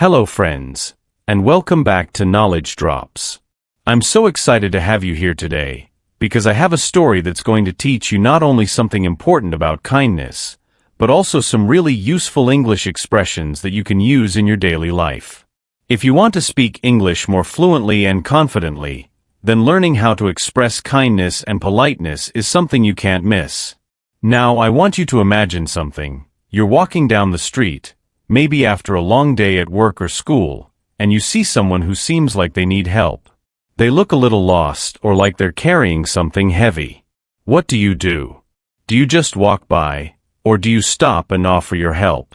Hello friends, and welcome back to Knowledge Drops. I'm so excited to have you here today, because I have a story that's going to teach you not only something important about kindness, but also some really useful English expressions that you can use in your daily life. If you want to speak English more fluently and confidently, then learning how to express kindness and politeness is something you can't miss. Now I want you to imagine something. You're walking down the street, maybe after a long day at work or school, and you see someone who seems like they need help. They look a little lost or like they're carrying something heavy. What do? Do you just walk by, or do you stop and offer your help?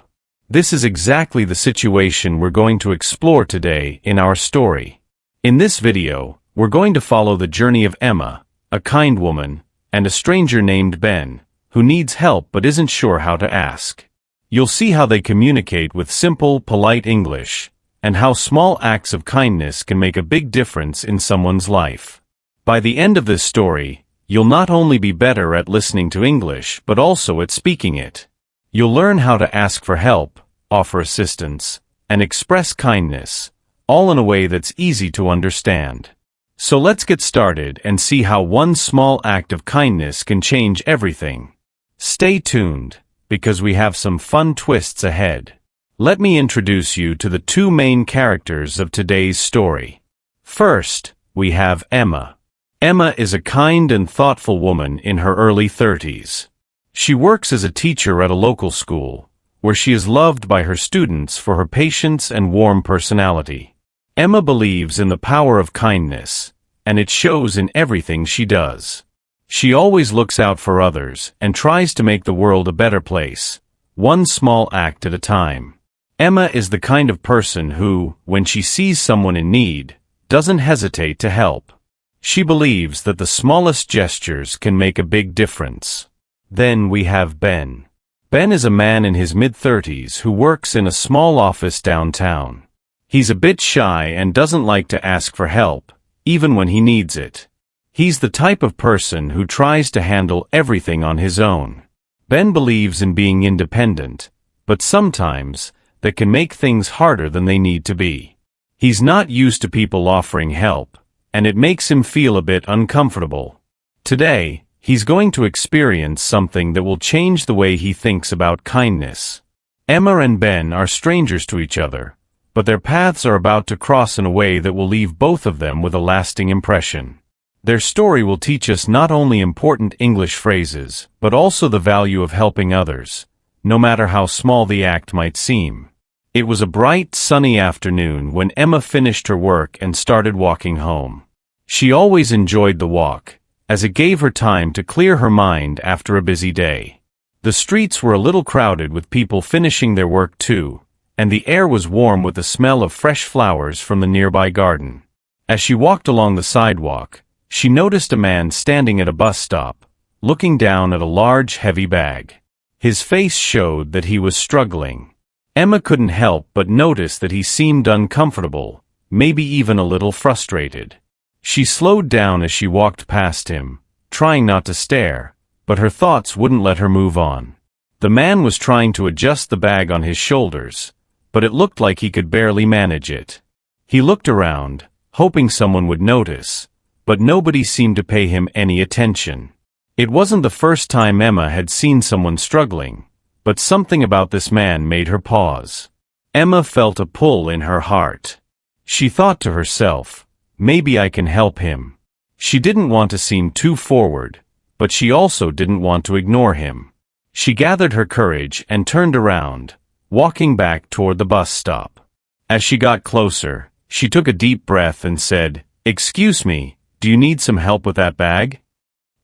This is exactly the situation we're going to explore today in our story. In this video, we're going to follow the journey of Emma, a kind woman, and a stranger named Ben, who needs help but isn't sure how to ask. You'll see how they communicate with simple, polite English, and how small acts of kindness can make a big difference in someone's life. By the end of this story, you'll not only be better at listening to English but also at speaking it. You'll learn how to ask for help, offer assistance, and express kindness, all in a way that's easy to understand. So let's get started and see how one small act of kindness can change everything. Stay tuned, because we have some fun twists ahead. Let me introduce you to the two main characters of today's story. First, we have Emma. Emma is a kind and thoughtful woman in her early 30s. She works as a teacher at a local school, where she is loved by her students for her patience and warm personality. Emma believes in the power of kindness, and it shows in everything she does. She always looks out for others and tries to make the world a better place, one small act at a time. Emma is the kind of person who, when she sees someone in need, doesn't hesitate to help. She believes that the smallest gestures can make a big difference. Then we have Ben. Ben is a man in his mid-30s who works in a small office downtown. He's a bit shy and doesn't like to ask for help, even when he needs it. He's the type of person who tries to handle everything on his own. Ben believes in being independent, but sometimes that can make things harder than they need to be. He's not used to people offering help, and it makes him feel a bit uncomfortable. Today, he's going to experience something that will change the way he thinks about kindness. Emma and Ben are strangers to each other, but their paths are about to cross in a way that will leave both of them with a lasting impression. Their story will teach us not only important English phrases, but also the value of helping others, no matter how small the act might seem. It was a bright, sunny afternoon when Emma finished her work and started walking home. She always enjoyed the walk, as it gave her time to clear her mind after a busy day. The streets were a little crowded with people finishing their work too, and the air was warm with the smell of fresh flowers from the nearby garden. As she walked along the sidewalk, she noticed a man standing at a bus stop, looking down at a large, heavy bag. His face showed that he was struggling. Emma couldn't help but notice that he seemed uncomfortable, maybe even a little frustrated. She slowed down as she walked past him, trying not to stare, but her thoughts wouldn't let her move on. The man was trying to adjust the bag on his shoulders, but it looked like he could barely manage it. He looked around, hoping someone would notice, but nobody seemed to pay him any attention. It wasn't the first time Emma had seen someone struggling, but something about this man made her pause. Emma felt a pull in her heart. She thought to herself, maybe I can help him. She didn't want to seem too forward, but she also didn't want to ignore him. She gathered her courage and turned around, walking back toward the bus stop. As she got closer, she took a deep breath and said, "Excuse me, do you need some help with that bag?"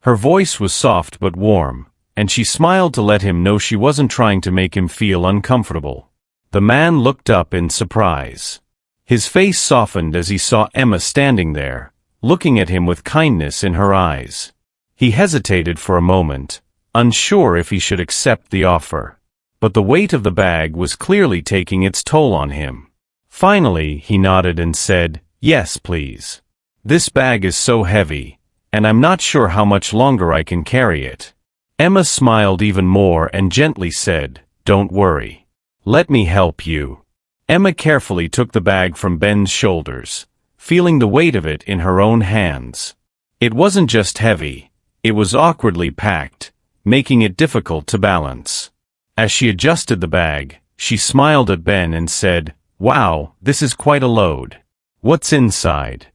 Her voice was soft but warm, and she smiled to let him know she wasn't trying to make him feel uncomfortable. The man looked up in surprise. His face softened as he saw Emma standing there, looking at him with kindness in her eyes. He hesitated for a moment, unsure if he should accept the offer. But the weight of the bag was clearly taking its toll on him. Finally, he nodded and said, "Yes, please. This bag is so heavy, and I'm not sure how much longer I can carry it." Emma smiled even more and gently said, "Don't worry. Let me help you." Emma carefully took the bag from Ben's shoulders, feeling the weight of it in her own hands. It wasn't just heavy, it was awkwardly packed, making it difficult to balance. As she adjusted the bag, she smiled at Ben and said, "Wow, this is quite a load. What's inside?"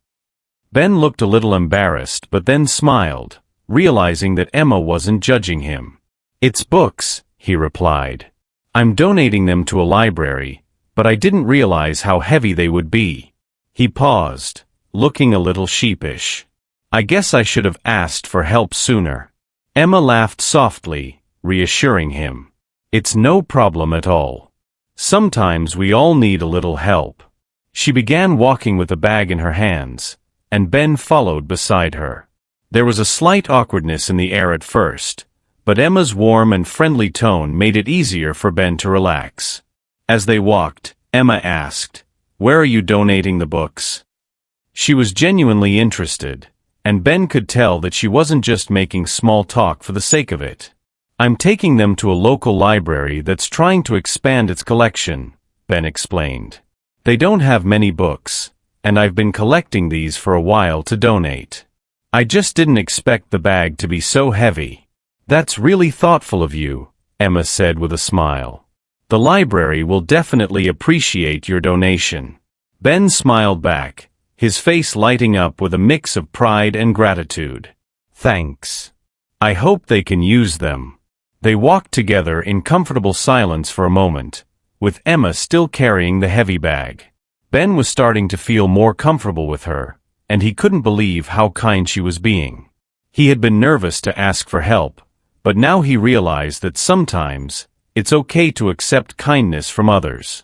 Ben looked a little embarrassed but then smiled, realizing that Emma wasn't judging him. "It's books," he replied. "I'm donating them to a library, but I didn't realize how heavy they would be." He paused, looking a little sheepish. "I guess I should have asked for help sooner." Emma laughed softly, reassuring him. "It's no problem at all. Sometimes we all need a little help." She began walking with the bag in her hands, and Ben followed beside her. There was a slight awkwardness in the air at first, but Emma's warm and friendly tone made it easier for Ben to relax. As they walked, Emma asked, "Where are you donating the books?" She was genuinely interested, and Ben could tell that she wasn't just making small talk for the sake of it. "I'm taking them to a local library that's trying to expand its collection," Ben explained. "They don't have many books, and I've been collecting these for a while to donate. I just didn't expect the bag to be so heavy." "That's really thoughtful of you," Emma said with a smile. "The library will definitely appreciate your donation." Ben smiled back, his face lighting up with a mix of pride and gratitude. "Thanks. I hope they can use them." They walked together in comfortable silence for a moment, with Emma still carrying the heavy bag. Ben was starting to feel more comfortable with her, and he couldn't believe how kind she was being. He had been nervous to ask for help, but now he realized that sometimes it's okay to accept kindness from others.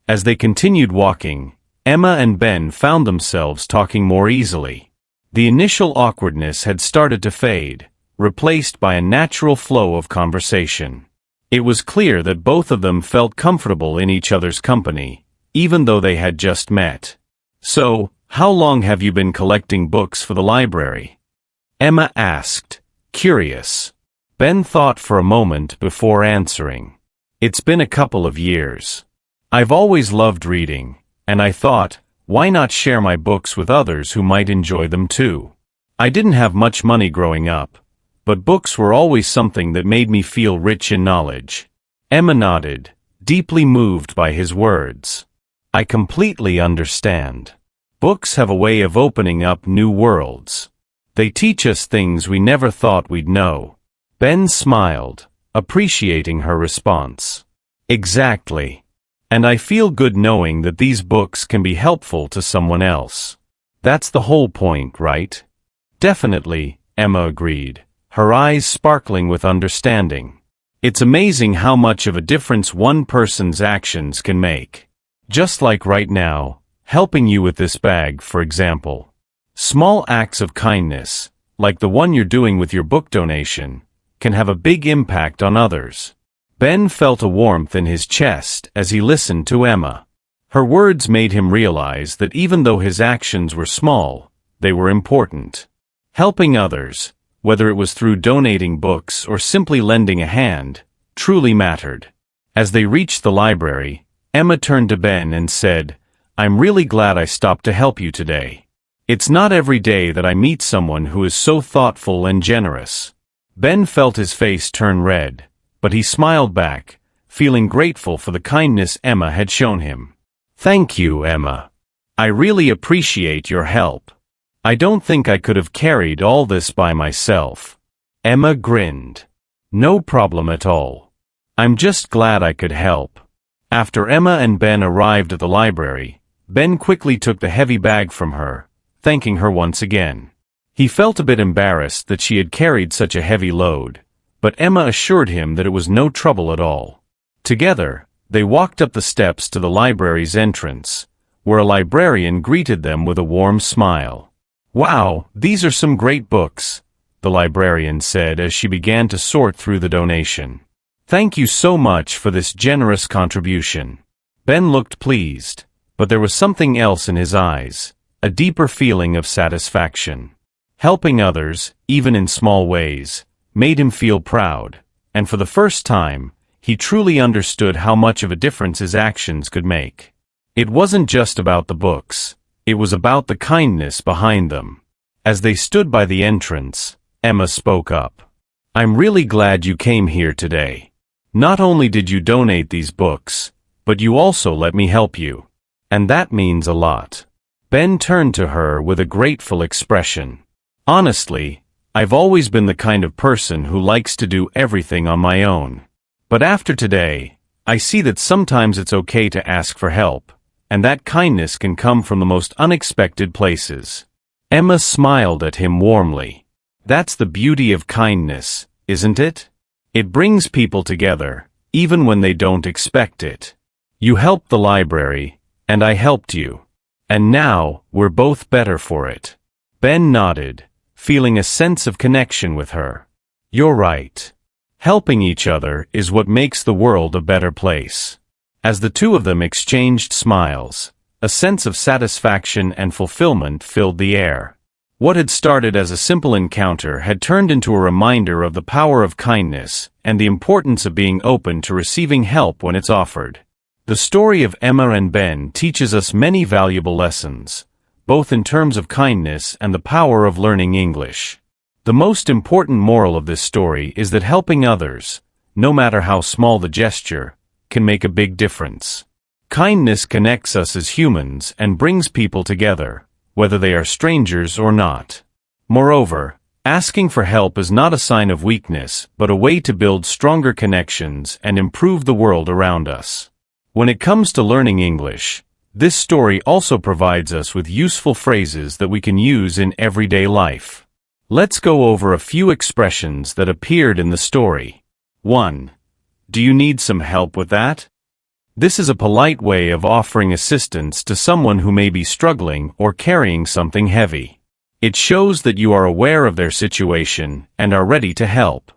As they continued walking, Emma and Ben found themselves talking more easily. The initial awkwardness had started to fade, replaced by a natural flow of conversation. It was clear that both of them felt comfortable in each other's company, even though they had just met. "So, how long have you been collecting books for the library?" Emma asked, curious. Ben thought for a moment before answering. "It's been a couple of years. I've always loved reading, and I thought, why not share my books with others who might enjoy them too? I didn't have much money growing up, but books were always something that made me feel rich in knowledge." Emma nodded, deeply moved by his words. "I completely understand. Books have a way of opening up new worlds. They teach us things we never thought we'd know." Ben smiled, appreciating her response. "Exactly. And I feel good knowing that these books can be helpful to someone else. That's the whole point, right?" "Definitely," Emma agreed, her eyes sparkling with understanding. "It's amazing how much of a difference one person's actions can make. Just like right now, helping you with this bag, for example. Small acts of kindness, like the one you're doing with your book donation, can have a big impact on others." Ben felt a warmth in his chest as he listened to Emma. Her words made him realize that even though his actions were small, they were important. Helping others, whether it was through donating books or simply lending a hand, truly mattered. As they reached the library, Emma turned to Ben and said, "I'm really glad I stopped to help you today. It's not every day that I meet someone who is so thoughtful and generous." Ben felt his face turn red, but he smiled back, feeling grateful for the kindness Emma had shown him. "Thank you, Emma. I really appreciate your help. I don't think I could have carried all this by myself." Emma grinned. "No problem at all. I'm just glad I could help." After Emma and Ben arrived at the library, Ben quickly took the heavy bag from her, thanking her once again. He felt a bit embarrassed that she had carried such a heavy load, but Emma assured him that it was no trouble at all. Together, they walked up the steps to the library's entrance, where a librarian greeted them with a warm smile. "Wow, these are some great books," the librarian said as she began to sort through the donation. "Thank you so much for this generous contribution." Ben looked pleased, but there was something else in his eyes, a deeper feeling of satisfaction. Helping others, even in small ways, made him feel proud, and for the first time, he truly understood how much of a difference his actions could make. It wasn't just about the books, it was about the kindness behind them. As they stood by the entrance, Emma spoke up. "I'm really glad you came here today. Not only did you donate these books, but you also let me help you. And that means a lot." Ben turned to her with a grateful expression. "Honestly, I've always been the kind of person who likes to do everything on my own. But after today, I see that sometimes it's okay to ask for help, and that kindness can come from the most unexpected places." Emma smiled at him warmly. "That's the beauty of kindness, isn't it? It brings people together, even when they don't expect it. You helped the library, and I helped you. And now, we're both better for it." Ben nodded, feeling a sense of connection with her. "You're right. Helping each other is what makes the world a better place." As the two of them exchanged smiles, a sense of satisfaction and fulfillment filled the air. What had started as a simple encounter had turned into a reminder of the power of kindness and the importance of being open to receiving help when it's offered. The story of Emma and Ben teaches us many valuable lessons, both in terms of kindness and the power of learning English. The most important moral of this story is that helping others, no matter how small the gesture, can make a big difference. Kindness connects us as humans and brings people together, whether they are strangers or not. Moreover, asking for help is not a sign of weakness, but a way to build stronger connections and improve the world around us. When it comes to learning English, this story also provides us with useful phrases that we can use in everyday life. Let's go over a few expressions that appeared in the story. 1. Do you need some help with that? This is a polite way of offering assistance to someone who may be struggling or carrying something heavy. It shows that you are aware of their situation and are ready to help.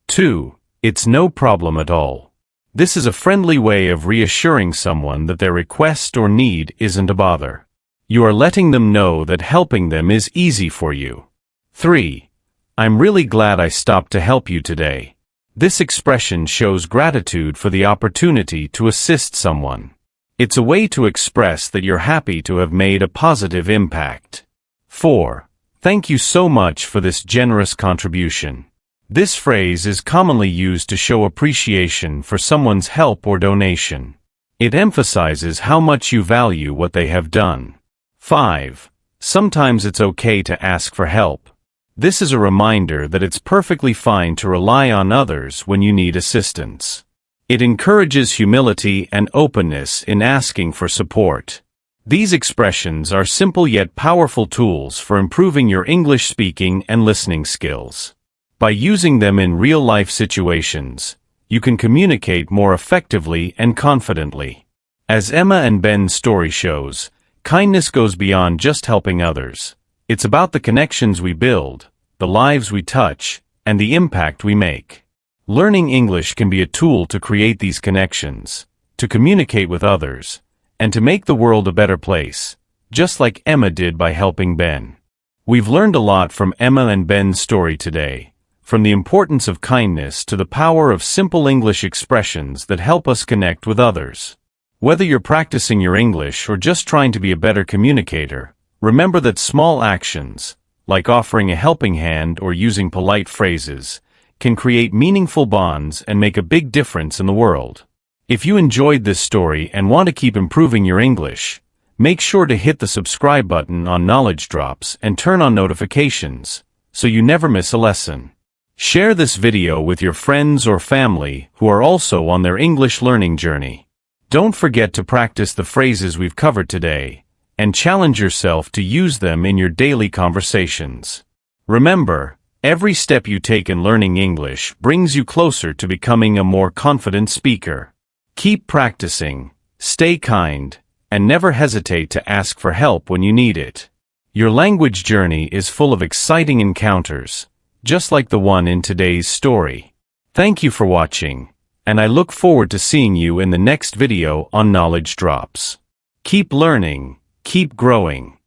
2. It's no problem at all. This is a friendly way of reassuring someone that their request or need isn't a bother. You are letting them know that helping them is easy for you. 3. I'm really glad I stopped to help you today. This expression shows gratitude for the opportunity to assist someone. It's a way to express that you're happy to have made a positive impact. 4. Thank you so much for this generous contribution. This phrase is commonly used to show appreciation for someone's help or donation. It emphasizes how much you value what they have done. 5. Sometimes it's okay to ask for help. This is a reminder that it's perfectly fine to rely on others when you need assistance. It encourages humility and openness in asking for support. These expressions are simple yet powerful tools for improving your English speaking and listening skills. By using them in real-life situations, you can communicate more effectively and confidently. As Emma and Ben's story shows, kindness goes beyond just helping others. It's about the connections we build, the lives we touch, and the impact we make. Learning English can be a tool to create these connections, to communicate with others, and to make the world a better place, just like Emma did by helping Ben. We've learned a lot from Emma and Ben's story today, from the importance of kindness to the power of simple English expressions that help us connect with others. Whether you're practicing your English or just trying to be a better communicator, remember that small actions, like offering a helping hand or using polite phrases, can create meaningful bonds and make a big difference in the world. If you enjoyed this story and want to keep improving your English, make sure to hit the subscribe button on Knowledge Drops and turn on notifications, so you never miss a lesson. Share this video with your friends or family who are also on their English learning journey. Don't forget to practice the phrases we've covered today, and challenge yourself to use them in your daily conversations. Remember, every step you take in learning English brings you closer to becoming a more confident speaker. Keep practicing, stay kind, and never hesitate to ask for help when you need it. Your language journey is full of exciting encounters, just like the one in today's story. Thank you for watching, and I look forward to seeing you in the next video on Knowledge Drops. Keep learning, keep growing.